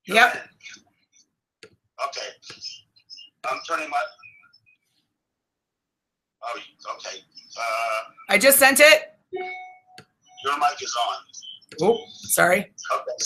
Yep. Okay. I'm turning my. Oh, okay. I just sent it. Your mic is on. Oh, sorry. Okay.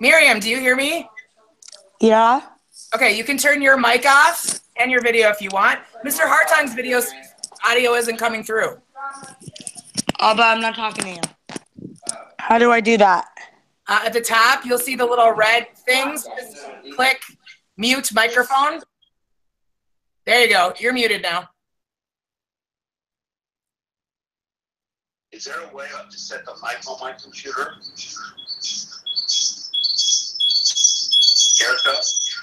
Miriam, do you hear me? Yeah. Okay, you can turn your mic off and your video if you want. Mr. Hartong's videos audio isn't coming through. Oh, but I'm not talking to you. How do I do that? At the top, you'll see the little red things. Just click mute microphone. There you go. You're muted now. Is there a way to set the mic on my computer? Erica?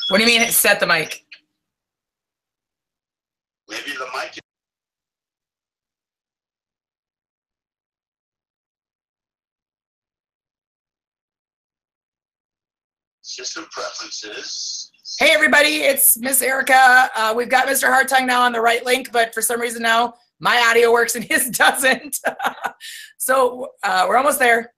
What do you mean set the mic? Maybe the mic. System preferences. Hey everybody, it's Miss Erica. We've got Mr. Hartong now on the right link, but for some reason now my audio works and his doesn't. So we're almost there.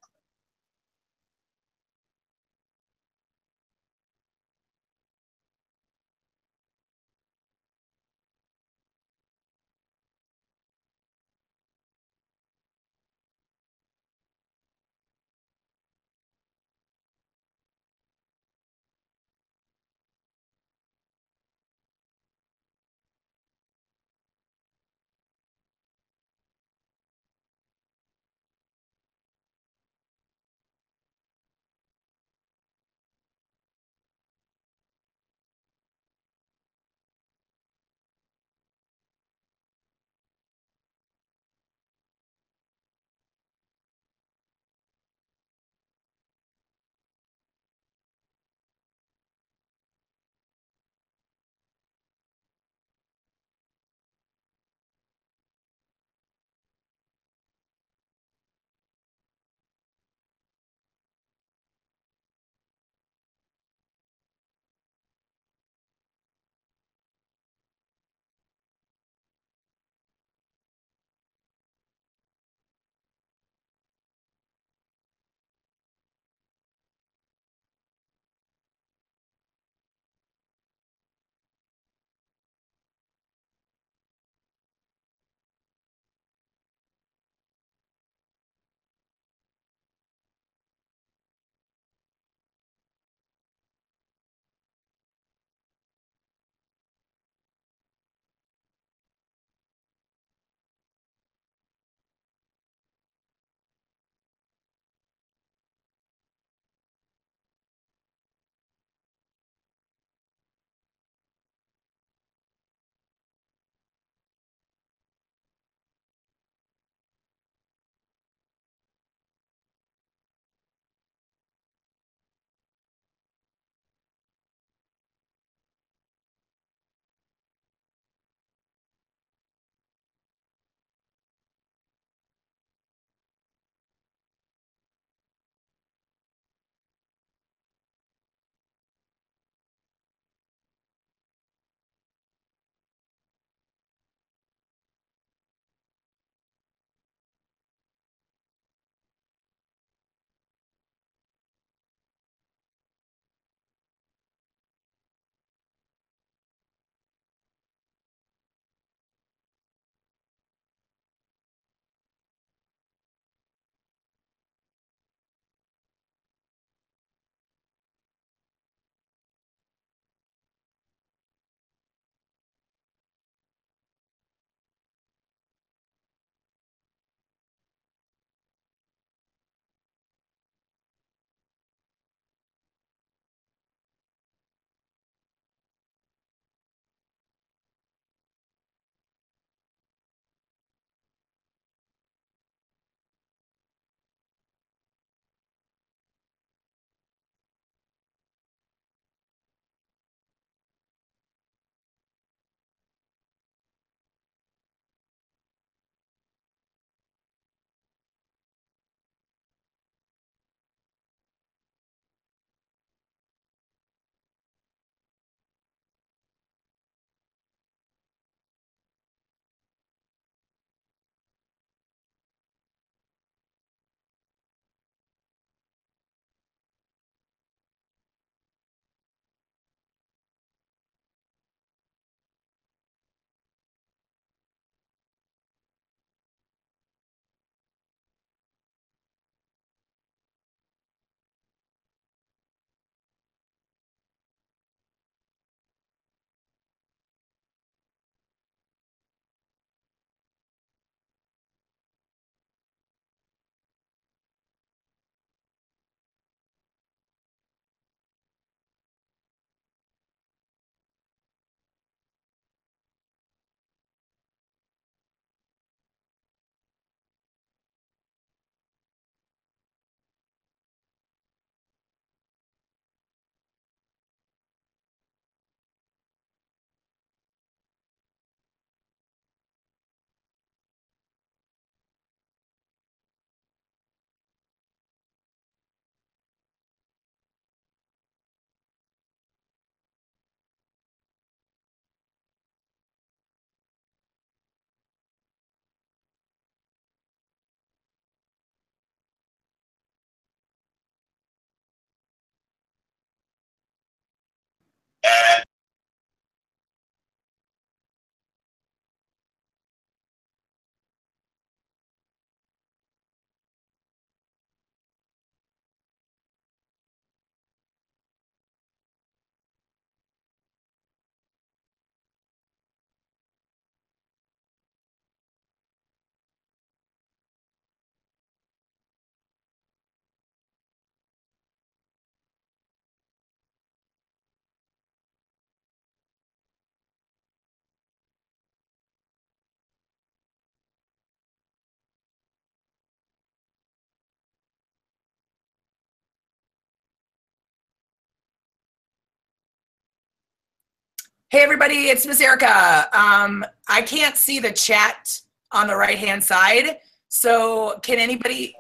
Hey everybody, it's Miss Erica. I can't see the chat on the right-hand side, so can anybody?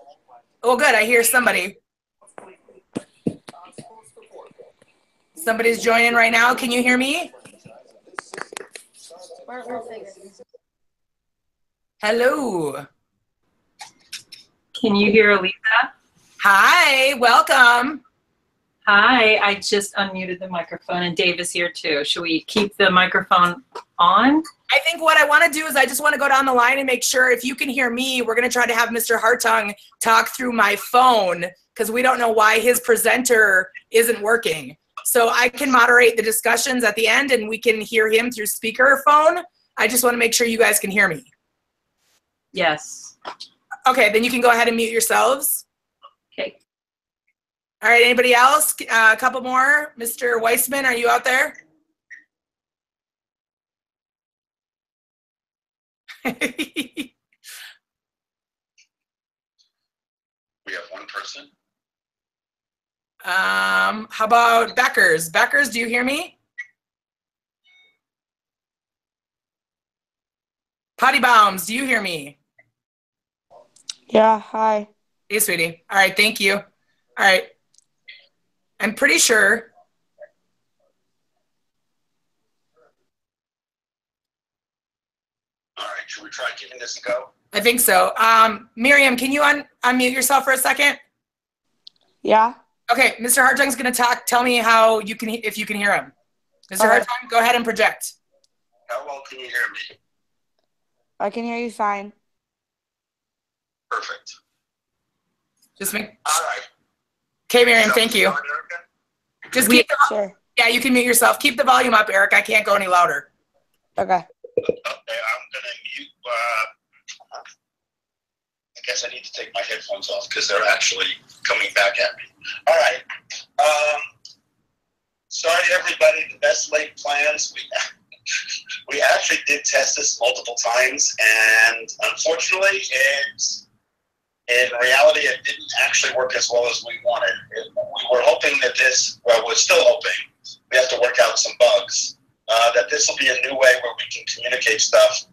Oh, good. I hear somebody. Somebody's joining right now. Can you hear me? Hello. Can you hear Lisa? Hi, welcome. Hi, I just unmuted the microphone, and Dave is here too. Should we keep the microphone on? I think what I want to do is I just want to go down the line and make sure if you can hear me, we're going to try to have Mr. Hartung talk through my phone because we don't know why his presenter isn't working. So I can moderate the discussions at the end and we can hear him through speakerphone. I just want to make sure you guys can hear me. Yes. Okay, then you can go ahead and mute yourselves. Okay. All right, anybody else? A couple more. Mr. Weissman, are you out there? We have one person. How about Beckers? Beckers, do you hear me? Potty Bombs, do you hear me? Yeah, hi. Hey, sweetie. All right, thank you. All right. I'm pretty sure. All right, should we try giving this a go? I think so. Miriam, can you unmute yourself for a second? Yeah. Okay, Mr. Hartung's going to tell me how you can, if you can hear him. Mr. Okay. Hartung, go ahead and project. How well can you hear me? I can hear you fine. Perfect. Just make. All right. Okay, Miriam, thank you. Start, Erica? Just keep the, Sure. yeah, you can mute yourself. Keep the volume up, Eric. I can't go any louder. Okay. Okay, I'm gonna mute. I guess I need to take my headphones off because they're actually coming back at me. All right. Sorry, everybody. The best laid plans. We actually did test this multiple times, and unfortunately, in reality, it didn't actually work as well as we wanted. We were hoping that this. Well, we're still hoping. We have to work out some bugs. That this will be a new way where we can communicate stuff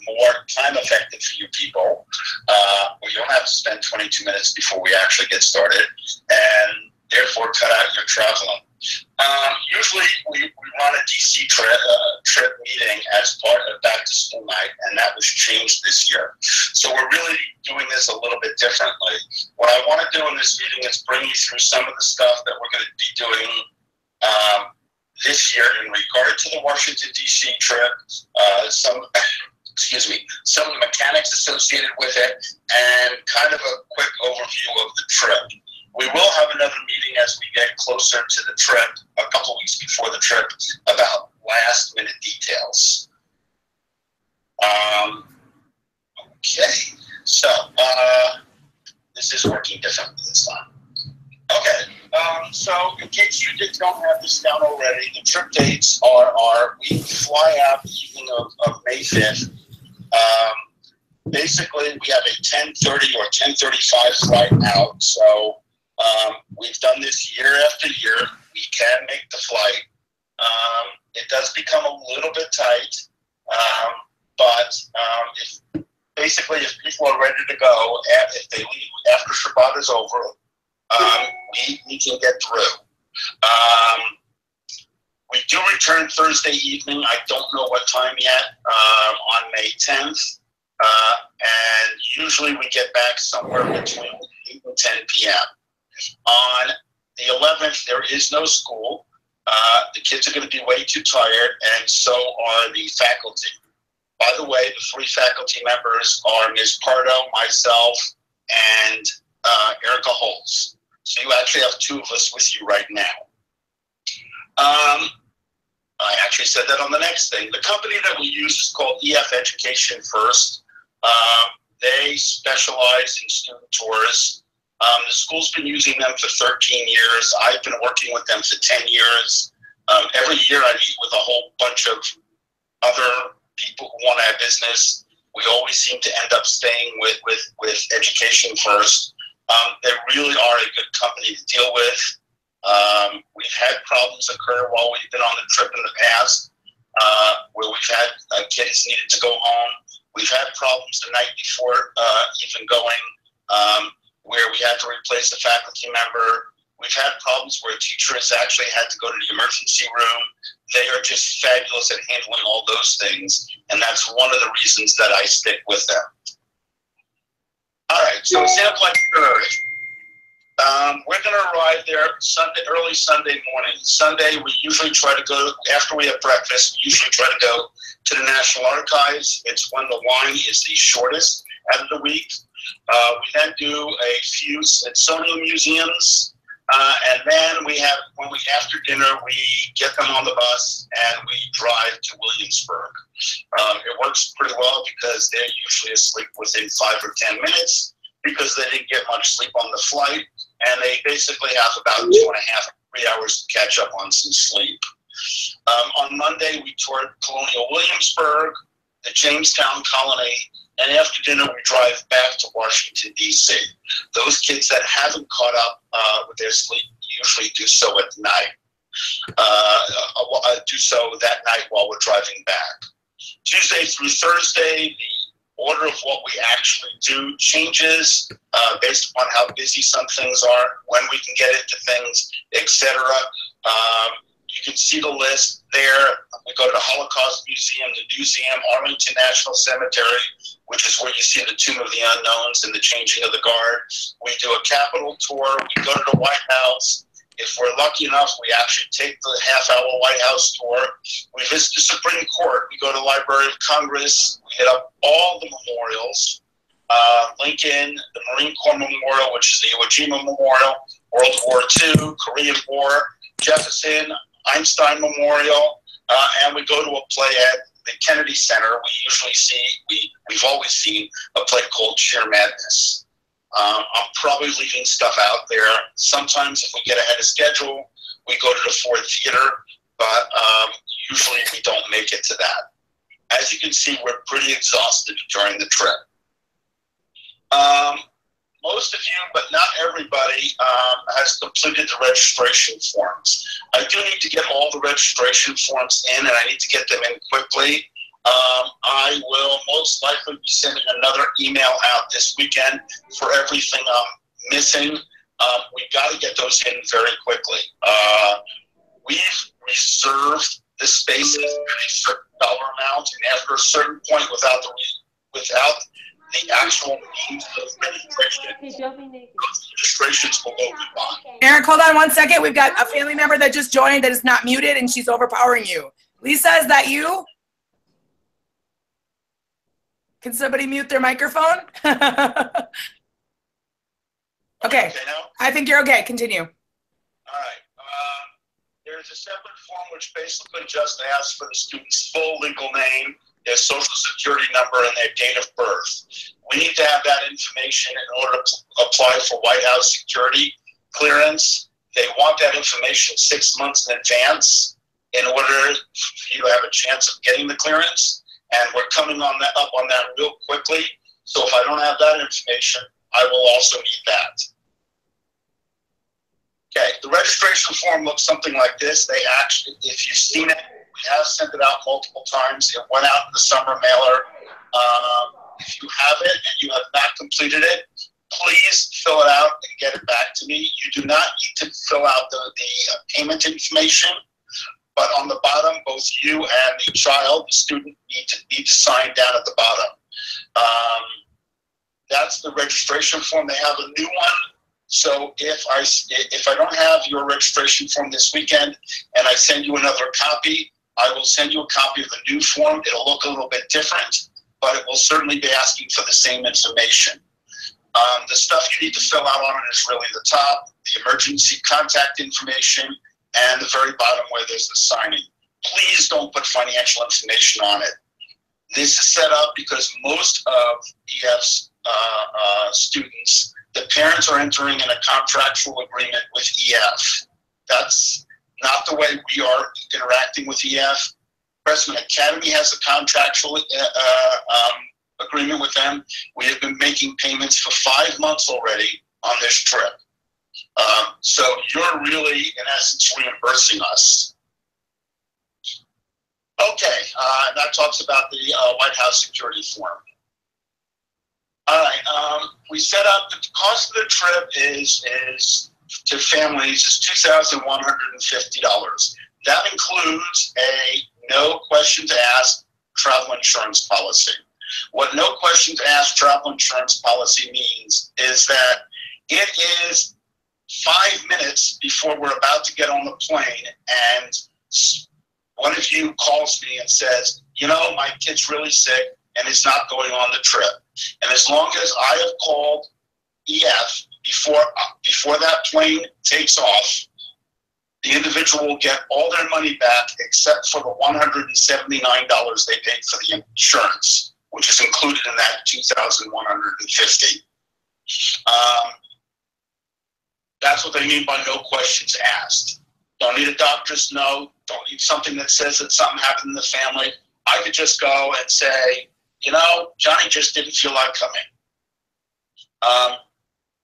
more time effective for you people. Where you don't have to spend 22 minutes before we actually get started, and therefore cut out your traveling. Usually we run a DC trip meeting as part of back to school night, and that was changed this year. So we're really doing this a little bit differently. What I want to do in this meeting is bring you through some of the stuff that we're going to be doing this year in regard to the Washington, D.C. trip, some of the mechanics associated with it, and kind of a quick overview of the trip. We will have another meeting as we get closer to the trip, a couple weeks before the trip, about last minute details. Okay, so this is working differently this time. Okay, so in case you don't have this down already, the trip dates are we fly out the evening of May 5th. Basically, we have a 10:30 or 10:35 flight out, so we've done this year after year. We can make the flight. It does become a little bit tight, but if people are ready to go, if they leave after Shabbat is over, we can get through. We do return Thursday evening. I don't know what time yet, on May 10th. And usually we get back somewhere between 8 and 10 p.m. On the 11th, there is no school. The kids are going to be way too tired, and so are the faculty. By the way, the 3 faculty members are Ms. Pardo, myself, and Erica Holtz. So you actually have 2 of us with you right now. I actually said that on the next thing. The company that we use is called EF Education First. They specialize in student tours. The school's been using them for 13 years. I've been working with them for 10 years. Every year I meet with a whole bunch of other people who want to have business. We always seem to end up staying with Education First. They really are a good company to deal with. We've had problems occur while we've been on the trip in the past, where we've had kids needed to go home. We've had problems the night before even going, where we had to replace a faculty member. We've had problems where a teacher has actually had to go to the emergency room. They are just fabulous at handling all those things, and that's one of the reasons that I stick with them. All right, so example itinerary. We're going to arrive there early Sunday morning. Sunday, we usually try to go, after we have breakfast, we usually try to go to the National Archives. It's when the line is the shortest out of the week. We then do a few Smithsonian museums. And then after dinner, we get them on the bus and we drive to Williamsburg. It works pretty well because they're usually asleep within 5 or 10 minutes because they didn't get much sleep on the flight. And they basically have about 2.5 or 3 hours to catch up on some sleep. On Monday, we toured Colonial Williamsburg, the Jamestown Colony, and after dinner, we drive back to Washington, D.C. Those kids that haven't caught up with their sleep usually do so at night. Do so that night while we're driving back. Tuesday through Thursday, the order of what we actually do changes based upon how busy some things are, when we can get into things, etc. You can see the list there. We go to the Holocaust Museum, the Museum, Arlington National Cemetery, which is where you see the Tomb of the Unknowns and the changing of the guard. We do a Capitol tour. We go to the White House. If we're lucky enough, we actually take the half-hour White House tour. We visit the Supreme Court. We go to the Library of Congress. We hit up all the memorials. Lincoln, the Marine Corps Memorial, which is the Iwo Jima Memorial, World War II, Korean War, Jefferson, Einstein Memorial, and we go to a play at the Kennedy Center. We usually see, we've always seen a play called Sheer Madness. I'm probably leaving stuff out there. Sometimes if we get ahead of schedule, we go to the Ford Theater, but usually we don't make it to that. As you can see, we're pretty exhausted during the trip. Most of you, but not everybody, has completed the registration forms. I do need to get all the registration forms in, and I need to get them in quickly. I will most likely be sending another email out this weekend for everything I'm missing. We've got to get those in very quickly. We've reserved the spaces at a certain dollar amount, and after a certain point, without the actual means of registrations will go goodbye. Eric, hold on 1 second. We've got a family member that just joined that is not muted, and she's overpowering you. Lisa, is that you? Can somebody mute their microphone? Okay. I think you're okay. Continue. All right. There's a separate form which basically just asks for the student's full legal name, their social security number, and their date of birth. We need to have that information in order to apply for White House security clearance. They want that information 6 months in advance in order for you to have a chance of getting the clearance. And we're coming up on that real quickly. So if I don't have that information, I will also need that. Okay, the registration form looks something like this. They actually, if you've seen it, we have sent it out multiple times. It went out in the summer mailer. If you have it and you have not completed it, please fill it out and get it back to me. You do not need to fill out the payment information, but on the bottom, both you and the child, the student, need to sign down at the bottom. That's the registration form. They have a new one. So if I don't have your registration form this weekend and I send you another copy, I will send you a copy of the new form. It'll look a little bit different, but it will certainly be asking for the same information. The stuff you need to fill out on it is really the top, the emergency contact information, and the very bottom where there's the signing. Please don't put financial information on it. This is set up because most of EF's students, the parents are entering in a contractual agreement with EF. That's not the way we are interacting with EF. Pressman Academy has a contractual agreement with them. We have been making payments for 5 months already on this trip. So you're really, in essence, reimbursing us. Okay, that talks about the White House security form. All right, we set up, the cost of the trip is to families is $2,150. That includes a no questions asked travel insurance policy. What no questions asked travel insurance policy means is that it is 5 minutes before we're about to get on the plane and one of you calls me and says, you know, my kid's really sick and is not going on the trip. And as long as I have called EF before that plane takes off, the individual will get all their money back except for the $179 they paid for the insurance, which is included in that $2,150. That's what they mean by no questions asked. Don't need a doctor's note. Don't need something that says that something happened in the family. I could just go and say, you know, Johnny just didn't feel like coming.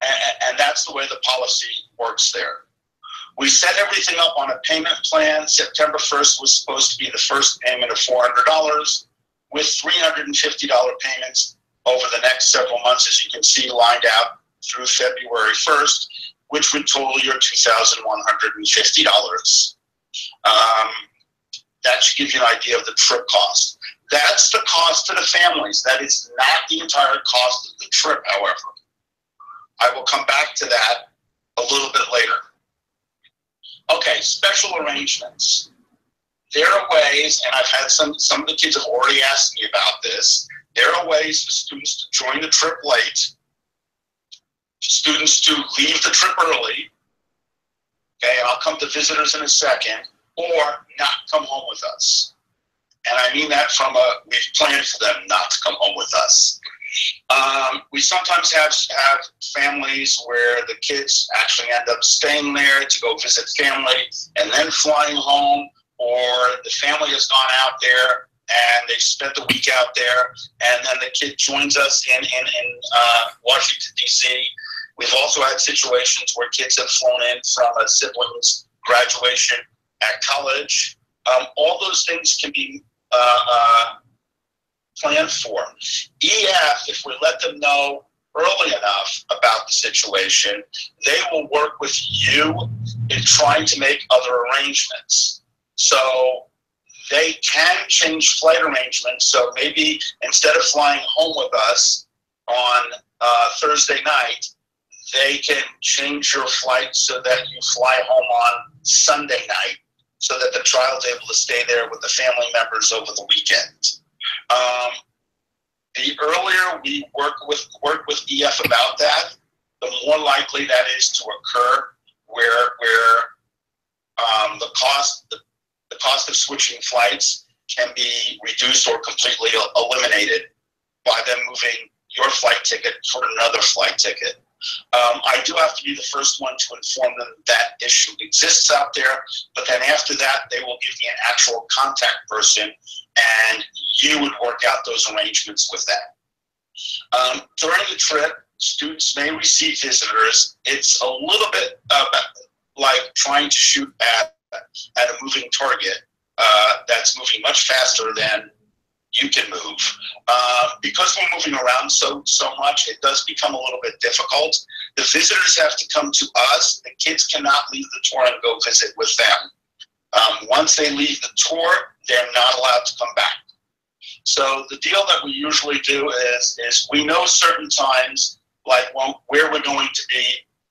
And that's the way the policy works there. We set everything up on a payment plan. September 1st was supposed to be the first payment of $400 with $350 payments over the next several months, as you can see, lined out through February 1st, which would total your $2,150. That should give you an idea of the trip cost. That's the cost to the families. That is not the entire cost of the trip, however. I will come back to that a little bit later. Okay, special arrangements. There are ways, and I've had some of the kids have already asked me about this. There are ways for students to join the trip late, students to leave the trip early, okay, and I'll come to visitors in a second, or not come home with us. And I mean that from we've planned for them not to come home with us. We sometimes have families where the kids actually end up staying there to go visit family and then flying home, or the family has gone out there and they've spent the week out there, and then the kid joins us in Washington, D.C. We've also had situations where kids have flown in from a sibling's graduation at college. All those things can be planned for. EF, if we let them know early enough about the situation, they will work with you in trying to make other arrangements. So they can change flight arrangements. So maybe instead of flying home with us on Thursday night, they can change your flight so that you fly home on Sunday night, so that the child's able to stay there with the family members over the weekend. The earlier we work with EF about that, the more likely that is to occur, where the cost of switching flights can be reduced or completely eliminated by them moving your flight ticket for another flight ticket. I do have to be the first one to inform them that issue exists out there, but then after that, they will give me an actual contact person, and you would work out those arrangements with them. During the trip, students may receive visitors. It's a little bit like trying to shoot at a moving target that's moving much faster than you can move. Because we're moving around so much, it does become a little bit difficult. The visitors have to come to us. The kids cannot leave the tour and go visit with them. Once they leave the tour, they're not allowed to come back. So the deal that we usually do is we know certain times, like where we're going to be.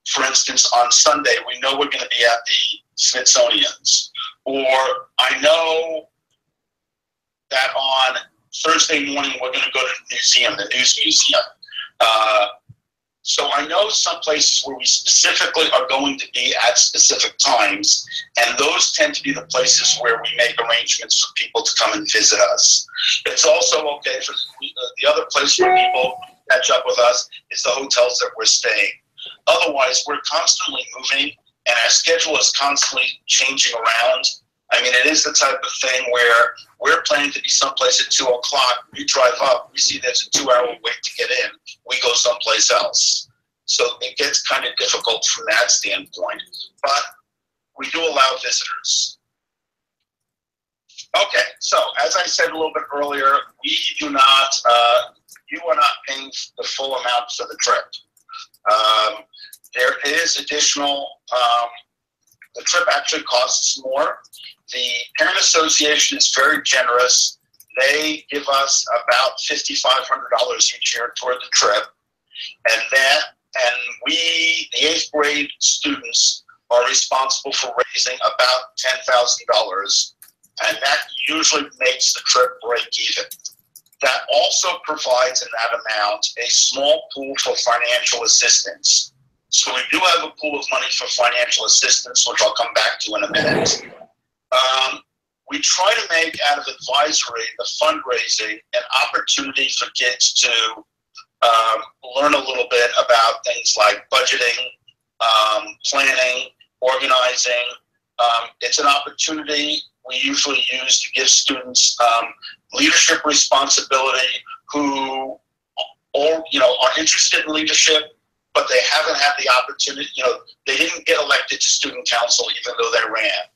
For instance, on Sunday, we know we're going to be at the Smithsonian's. Or I know that on Thursday morning, we're going to go to the museum, the News Museum. So I know some places where we specifically are going to be at specific times, and those tend to be the places where we make arrangements for people to come and visit us. It's also okay for the other place where people catch up with us is the hotels that we're staying. Otherwise, we're constantly moving, and our schedule is constantly changing around. I mean, it is the type of thing where we're planning to be someplace at 2 o'clock. We drive up, we see there's a 2-hour wait to get in. We go someplace else. So it gets kind of difficult from that standpoint. But we do allow visitors. Okay, so as I said a little bit earlier, we do not, you are not paying the full amount for the trip. There is additional, the trip actually costs more. The Parent Association is very generous. They give us about $5,500 each year toward the trip. And we, the 8th grade students, are responsible for raising about $10,000. And that usually makes the trip break even. That also provides in that amount a small pool for financial assistance. So we do have a pool of money for financial assistance, which I'll come back to in a minute. We try to make out of advisory, the fundraising, an opportunity for kids to learn a little bit about things like budgeting, planning, organizing. It's an opportunity we usually use to give students leadership responsibility who are interested in leadership, but they haven't had the opportunity, they didn't get elected to student council even though they ran,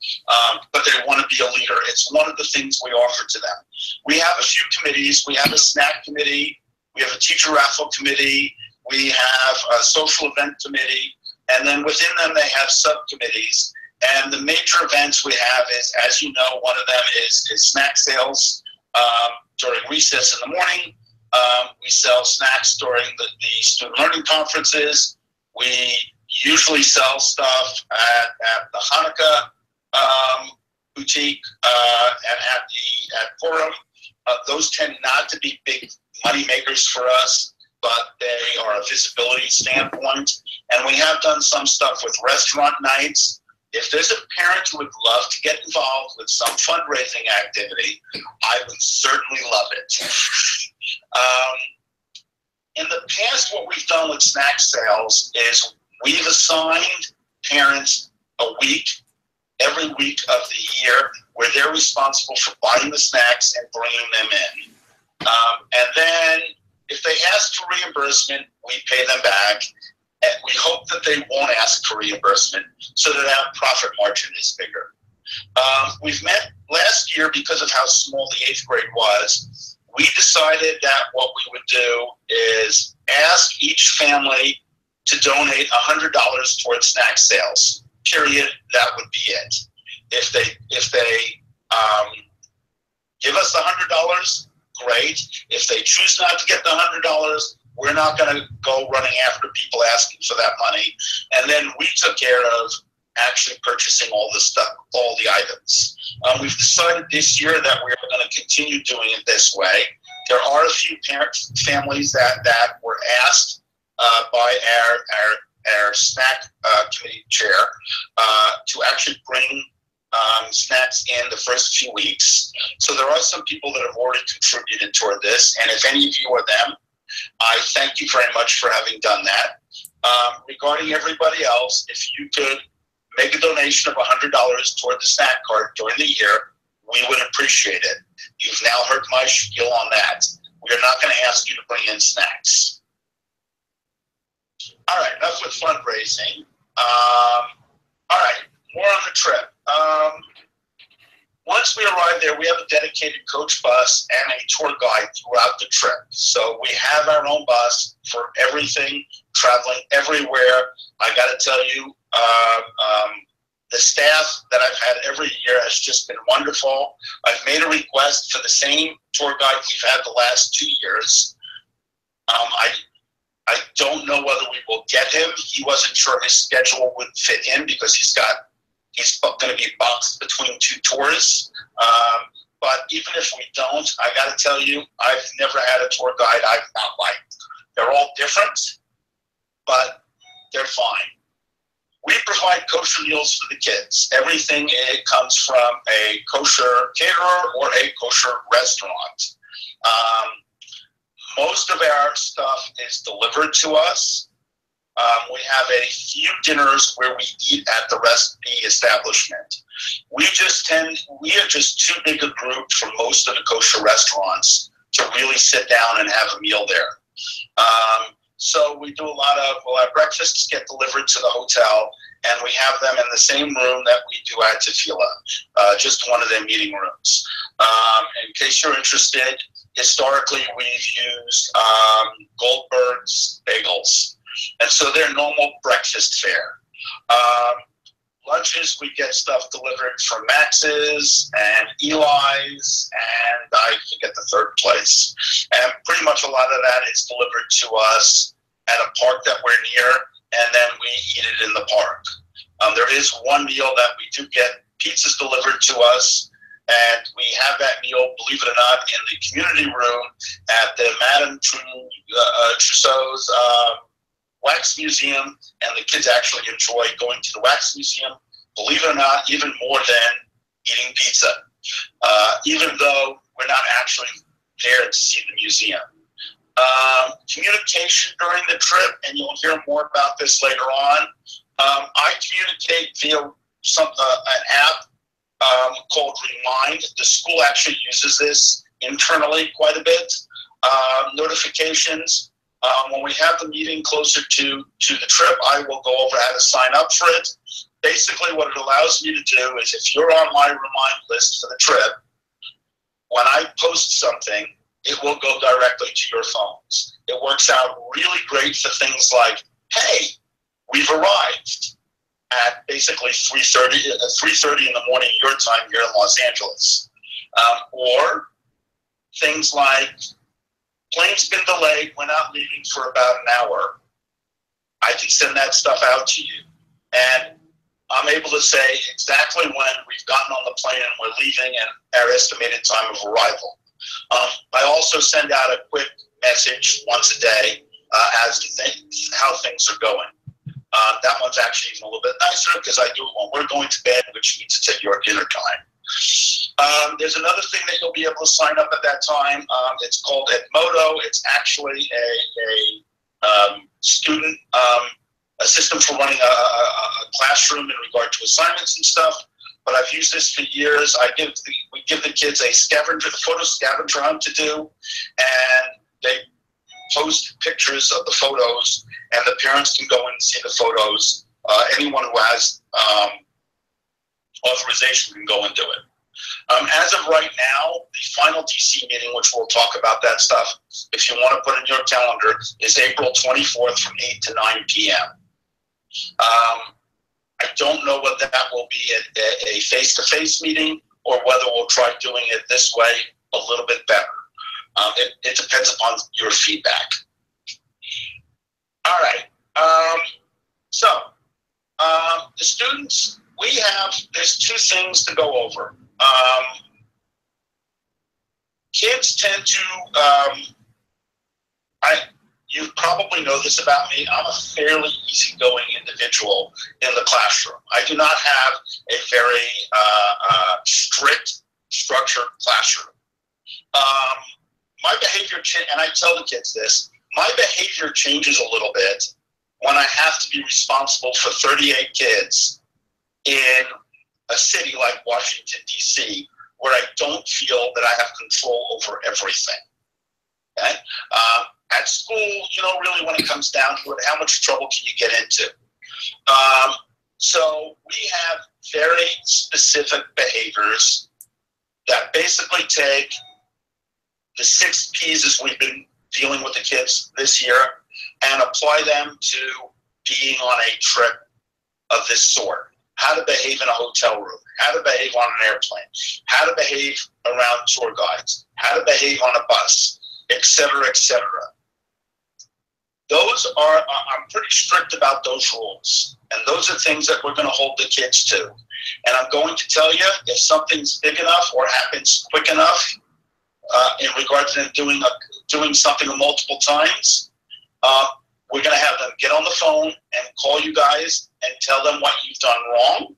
but they want to be a leader. It's one of the things we offer to them. We have a few committees. We have a snack committee. We have a teacher raffle committee. We have a social event committee. And then within them, they have subcommittees. And the major events we have is, as you know, one of them is snack sales during recess in the morning. We sell snacks during the student learning conferences. We usually sell stuff at the Hanukkah boutique and at Purim. Those tend not to be big money makers for us, but they are a visibility standpoint. And we have done some stuff with restaurant nights. If there's a parent who would love to get involved with some fundraising activity, I would certainly love it. In the past, what we've done with snack sales is we've assigned parents a week, every week of the year, where they're responsible for buying the snacks and bringing them in. And then if they ask for reimbursement, we pay them back. And we hope that they won't ask for reimbursement so that our profit margin is bigger. We've met last year because of how small the 8th grade was. We decided that what we would do is ask each family to donate $100 towards snack sales. Period. That would be it. If they give us the $100, great. If they choose not to get the $100, we're not going to go running after people asking for that money. And then we took care of actually purchasing all the stuff, all the items. We've decided this year that we're going to continue doing it this way. There are a few families that were asked by our snack committee chair to actually bring snacks in the first few weeks. So there are some people that have already contributed toward this. And if any of you are them, I thank you very much for having done that. Regarding everybody else, if you could make a donation of $100 toward the snack cart during the year, we would appreciate it. You've now heard my spiel on that. We are not going to ask you to bring in snacks. All right, enough with fundraising. All right, more on the trip. Once we arrive there, we have a dedicated coach bus and a tour guide throughout the trip. So we have our own bus for everything, traveling everywhere. I got to tell you, the staff that I've had every year has just been wonderful. I've made a request for the same tour guide we've had the last 2 years. I don't know whether we will get him. He wasn't sure his schedule would fit in because he's going to be boxed between 2 tours. But even if we don't, I got to tell you, I've never had a tour guide I've not liked. They're all different, but they're fine. We provide kosher meals for the kids. Everything comes from a kosher caterer or a kosher restaurant. Most of our stuff is delivered to us. We have a few dinners where we eat at the establishment. We are just too big a group for most of the kosher restaurants to really sit down and have a meal there. So we do a lot of, our breakfasts get delivered to the hotel, and we have them in the same room that we do at Tefillah, just one of their meeting rooms. In case you're interested, historically we've used Goldberg's bagels, and so they're normal breakfast fare. Lunches, we get stuff delivered from Max's and Eli's, and I forget the third place. And pretty much a lot of that is delivered to us at a park that we're near, and then we eat it in the park. There is one meal that we do get pizzas delivered to us, and we have that meal, believe it or not, in the community room at the Madame Tussauds Wax Museum, and the kids actually enjoy going to the Wax Museum, believe it or not, even more than eating pizza, even though we're not actually there to see the museum. Communication during the trip, and you'll hear more about this later on. I communicate via an app called Remind. The school actually uses this internally quite a bit. Notifications. When we have the meeting closer to the trip, I will go over how to sign up for it. Basically, what it allows me to do is if you're on my Remind list for the trip, when I post something, it will go directly to your phones. It works out really great for things like, hey, we've arrived at basically 3:30 in the morning your time here in Los Angeles. Or things like, plane's been delayed, we're not leaving for about an hour. I can send that stuff out to you. And I'm able to say exactly when we've gotten on the plane and we're leaving and our estimated time of arrival. I also send out a quick message once a day as to how things are going. That one's actually even a little bit nicer because I do it when we're going to bed, which means it's at your dinner time. There's another thing that you'll be able to sign up at that time. It's called Edmodo. It's actually a student a system for running a classroom in regard to assignments and stuff. But I've used this for years. We give the kids a photo scavenger hunt to do, and they post pictures of the photos, and the parents can go in and see the photos. Anyone who has authorization can go and do it. As of right now, the final DC meeting, which we'll talk about that stuff, if you want to put in your calendar, is April 24th from 8 to 9 p.m. I don't know whether that will be a face-to-face meeting or whether we'll try doing it this way a little bit better. It depends upon your feedback. All right. The students, there's two things to go over. Kids tend to, you probably know this about me, I'm a fairly easygoing individual in the classroom. I do not have a very strict, structured classroom. My behavior, and I tell the kids this, my behavior changes a little bit when I have to be responsible for 38 kids in a city like Washington, D.C., where I don't feel that I have control over everything. Okay? At school, really when it comes down to it, how much trouble can you get into? So we have very specific behaviors that basically take the 6 P's as we've been dealing with the kids this year and apply them to being on a trip of this sort. How to behave in a hotel room, how to behave on an airplane, how to behave around tour guides, how to behave on a bus, etc., etc. I'm pretty strict about those rules. And those are things that we're going to hold the kids to. And I'm going to tell you, if something's big enough or happens quick enough in regard to them doing something multiple times, we're going to have them get on the phone and call you guys and tell them what you've done wrong.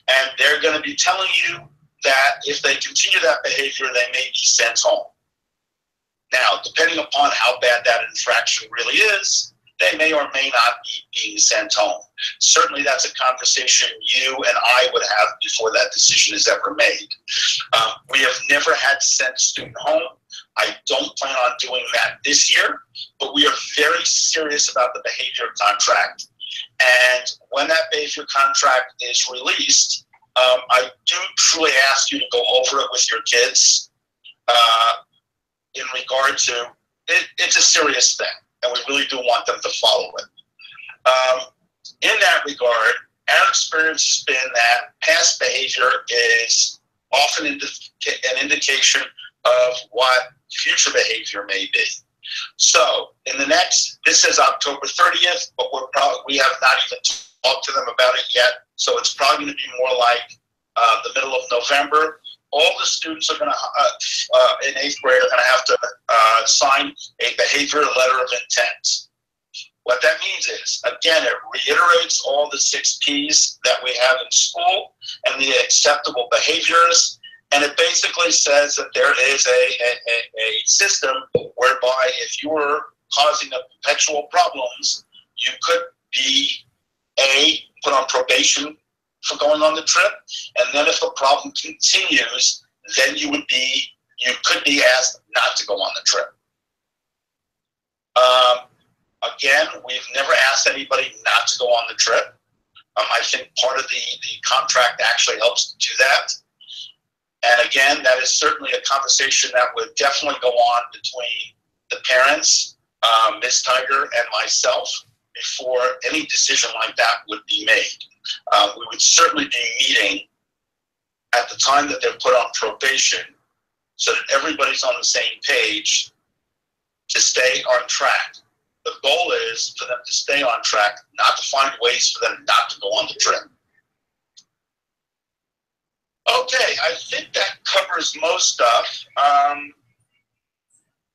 And they're going to be telling you that if they continue that behavior, they may be sent home. Now, depending upon how bad that infraction really is, they may or may not be being sent home. Certainly that's a conversation you and I would have before that decision is ever made. We have never had to send a student home. I don't plan on doing that this year, but we are very serious about the behavior contract. And when that behavior contract is released, I do truly ask you to go over it with your kids in regard to it's a serious thing, and we really do want them to follow it. In that regard, our experience has been that past behavior is often an indication of what future behavior may be. So this is October 30th, but we have not even talked to them about it yet. So it's probably going to be more like the middle of November. All the students are going to, in 8th grade, are going to have to sign a behavior letter of intent. What that means is, again, it reiterates all the 6 Ps that we have in school and the acceptable behaviors. And it basically says that there is a system whereby if you were causing perpetual problems, you could be, put on probation for going on the trip. And then if the problem continues, then you could be asked not to go on the trip. Again, we've never asked anybody not to go on the trip. I think part of the contract actually helps to do that. And again, that is certainly a conversation that would definitely go on between the parents, Ms. Tiger, and myself before any decision like that would be made. We would certainly be meeting at the time that they're put on probation so that everybody's on the same page to stay on track. The goal is for them to stay on track, not to find ways for them not to go on the trip. Okay, I think that covers most stuff.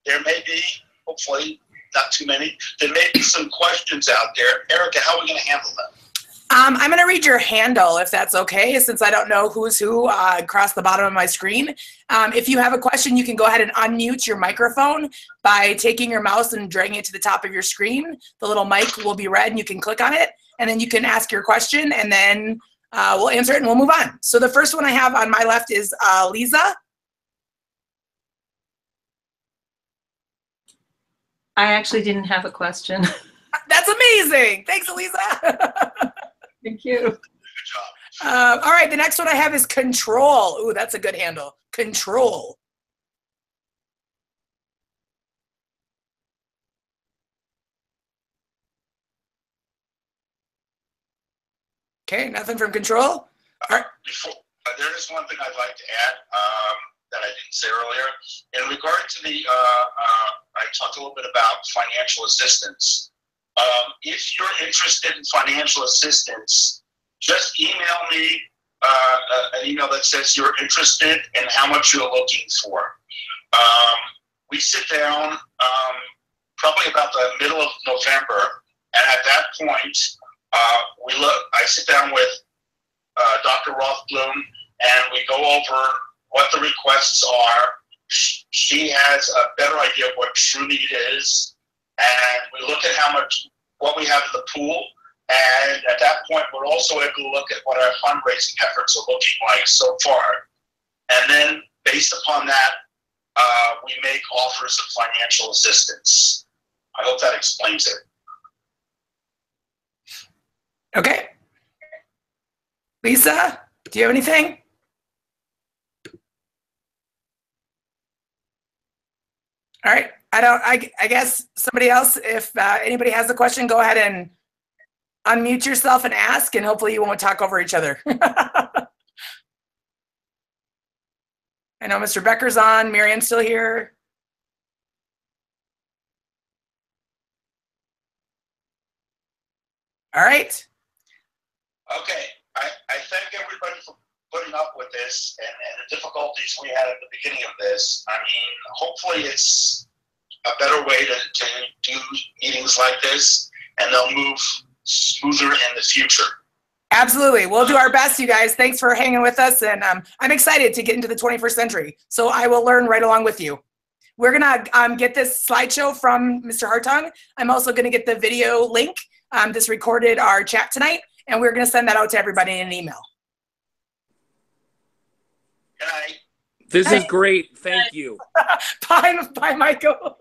There may be, hopefully not too many, there may be some questions out there. Erica, how are we going to handle them? I'm going to read your handle, if that's okay, since I don't know who's who across the bottom of my screen. If you have a question, you can go ahead and unmute your microphone by taking your mouse and dragging it to the top of your screen. The little mic will be red, and you can click on it, and then you can ask your question, and then we'll answer it, and we'll move on. So the first one I have on my left is Lisa. I actually didn't have a question. That's amazing. Thanks, Elisa. Thank you. Good job. All right, the next one I have is Control. Ooh, that's a good handle. Control. Okay, nothing from Control. All right. There is one thing I'd like to add that I didn't say earlier. In regard to I talked a little bit about financial assistance. If you're interested in financial assistance, just email me an email that says you're interested and how much you're looking for. We sit down probably about the middle of November, and at that point, I sit down with Dr. Rothblum, and we go over what the requests are. She has a better idea of what true need is, and we look at what we have in the pool, and at that point, we're also able to look at what our fundraising efforts are looking like so far. And then, based upon that, we make offers of financial assistance. I hope that explains it. Okay. Lisa, do you have anything? All right. I guess somebody else, if anybody has a question, go ahead and unmute yourself and ask, and hopefully you won't talk over each other. I know Mr. Becker's on. Miriam's still here. All right. Okay. I thank everybody for putting up with this and the difficulties we had at the beginning of this. I mean, hopefully it's a better way to do meetings like this, and they'll move smoother in the future. Absolutely. We'll do our best, you guys. Thanks for hanging with us, and I'm excited to get into the 21st century, so I will learn right along with you. We're going to get this slideshow from Mr. Hartung. I'm also going to get the video link. This recorded our chat tonight, and we're going to send that out to everybody in an email. Good night. This is great. Thank you. Bye, Michael.